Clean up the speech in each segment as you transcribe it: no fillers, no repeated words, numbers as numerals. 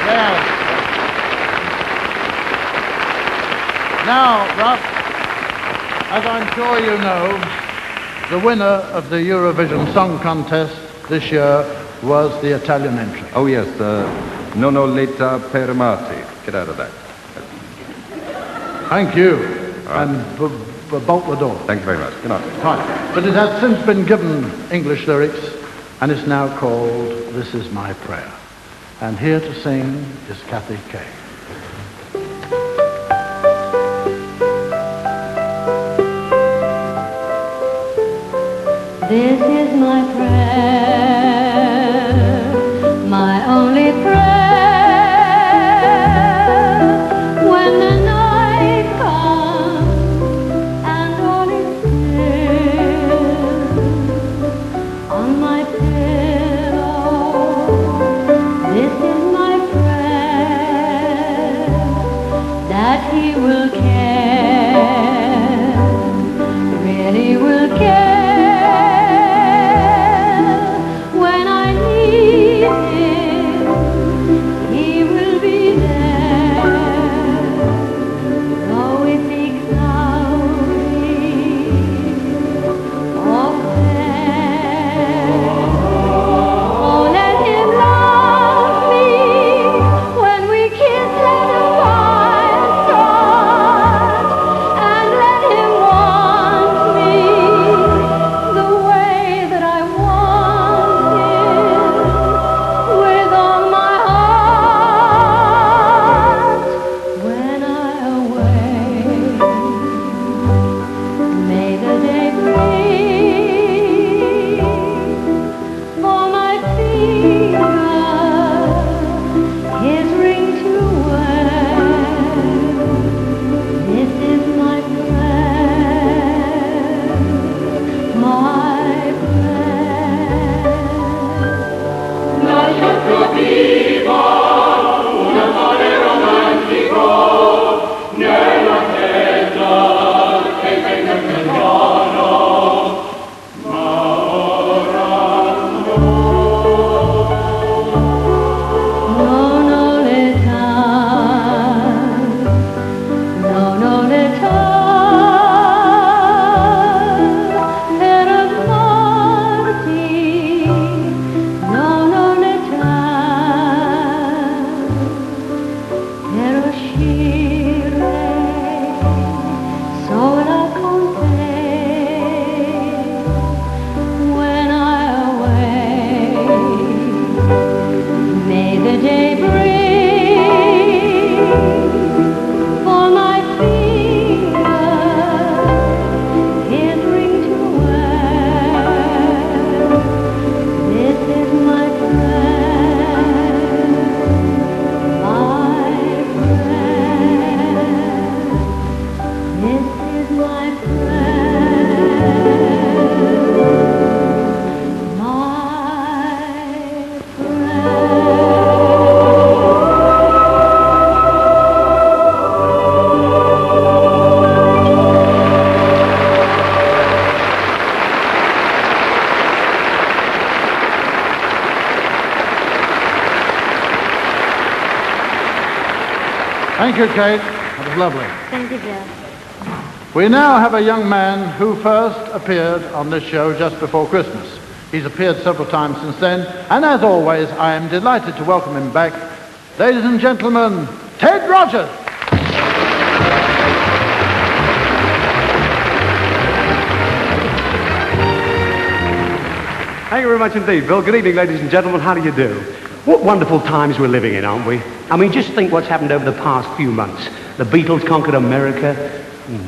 Yes. Now, Russ, as I'm sure you know, the winner of the Eurovision Song Contest this year was the Italian entry. Oh, yes, Non ho l'età per amarti. Get out of that. Thank you. Right. And bolt the door. Thank you very much. Good night. Right. But it has since been given English lyrics, and it's now called This Is My Prayer. And here to sing is Kathy Kay. This is my prayer, my only prayer. When the night comes and all is still, on my pillow, this is my prayer, that he will care, really will care. Thank you, Kate. That was lovely. Thank you, Jeff. We now have a young man who first appeared on this show just before Christmas. He's appeared several times since then, and as always, I am delighted to welcome him back. Ladies and gentlemen, Ted Rogers. Thank you very much indeed, Bill. Good evening, ladies and gentlemen. How do you do? What wonderful times we're living in, aren't we? I mean, just think what's happened over the past few months. The Beatles conquered America,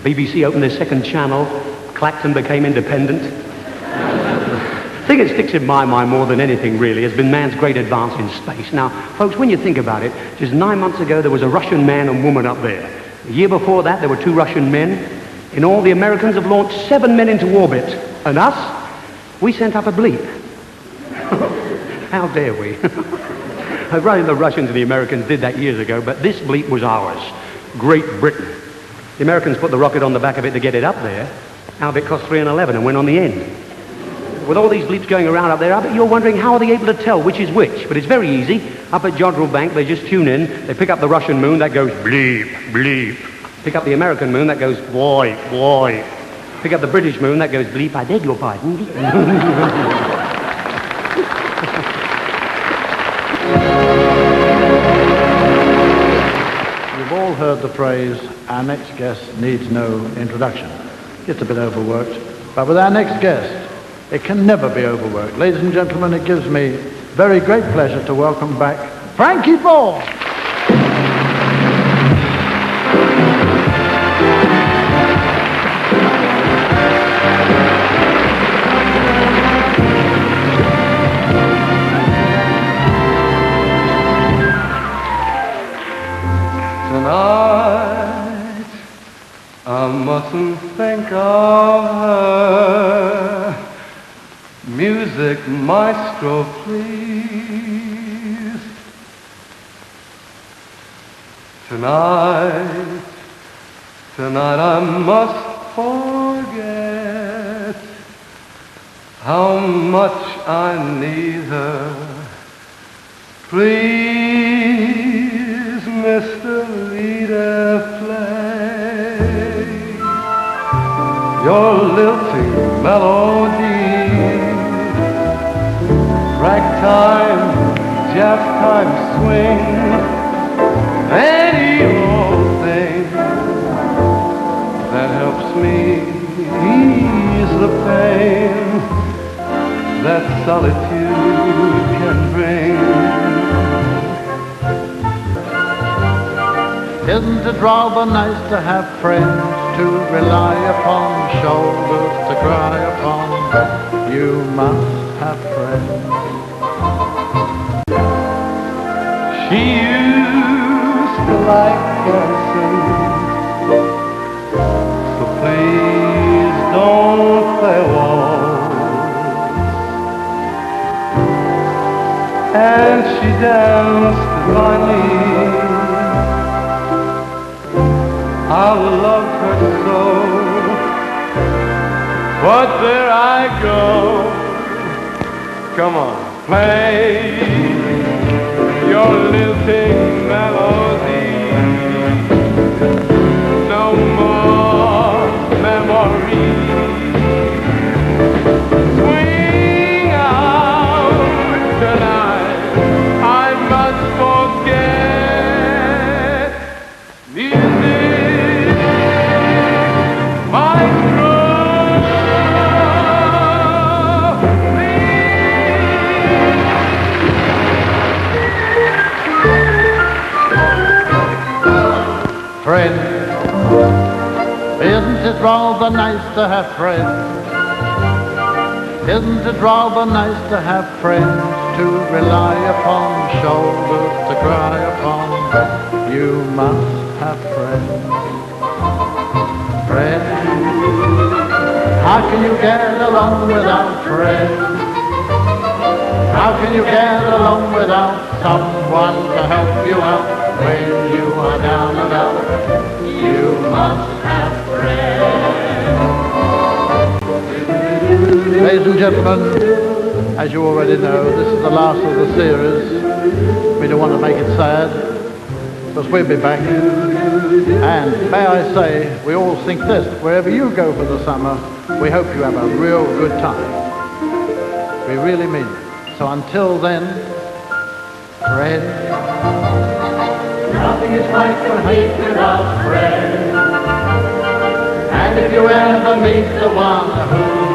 BBC opened their second channel, Clacton became independent. The thing that sticks in my mind more than anything, really, has been man's great advance in space. Now, folks, when you think about it, just 9 months ago, there was a Russian man and woman up there. The year before that, there were 2 Russian men. In all, the Americans have launched 7 men into orbit. And us, we sent up a bleep. How dare we? Right, the Russians and the Americans did that years ago, but this bleep was ours. Great Britain. The Americans put the rocket on the back of it to get it up there. Our bit cost 3 and 11 and went on the end. with all these bleeps going around up there, I bet you're wondering how are they able to tell which is which. But it's very easy. Up at Jodrell Bank, they just tune in. They pick up the Russian moon, that goes bleep, bleep. Pick up the American moon, that goes boy, boy. Pick up the British moon, that goes bleep, I beg your pardon. You've all heard the phrase, our next guest needs no introduction. Gets a bit overworked. But with our next guest, it can never be overworked. Ladies and gentlemen, it gives me very great pleasure to welcome back Frankie Ball. Tonight, I mustn't think of her. Music maestro, please. Tonight I must forget how much I need her. Please, Mr. Leader, play your lilting melody. Ragtime, jazz time, swing, any old thing that helps me ease the pain that solitude can bring. Isn't it rather nice to have friends to rely upon, shoulders to cry upon? You must have friends. She used to like dancing, so please don't play waltz. And she danced divinely. I loved her so, but there I go. Come on, play your lilting melody. No more memories. Swing out tonight. I must forget music, maestro. Friends, isn't it rather nice to have friends? Isn't it rather nice to have friends to rely upon, shoulders to cry upon? You must have friends. Friends, how can you get along without friends? How can you get along without someone to help you out when you are down and out? You must have friends. Ladies and gentlemen, as you already know, this is the last of the series. We don't want to make it sad, because we'll be back. And may I say, we all think this, wherever you go for the summer, we hope you have a real good time. We really mean it. So until then, friends. Nothing is quite complete without friends. And if you ever meet the one who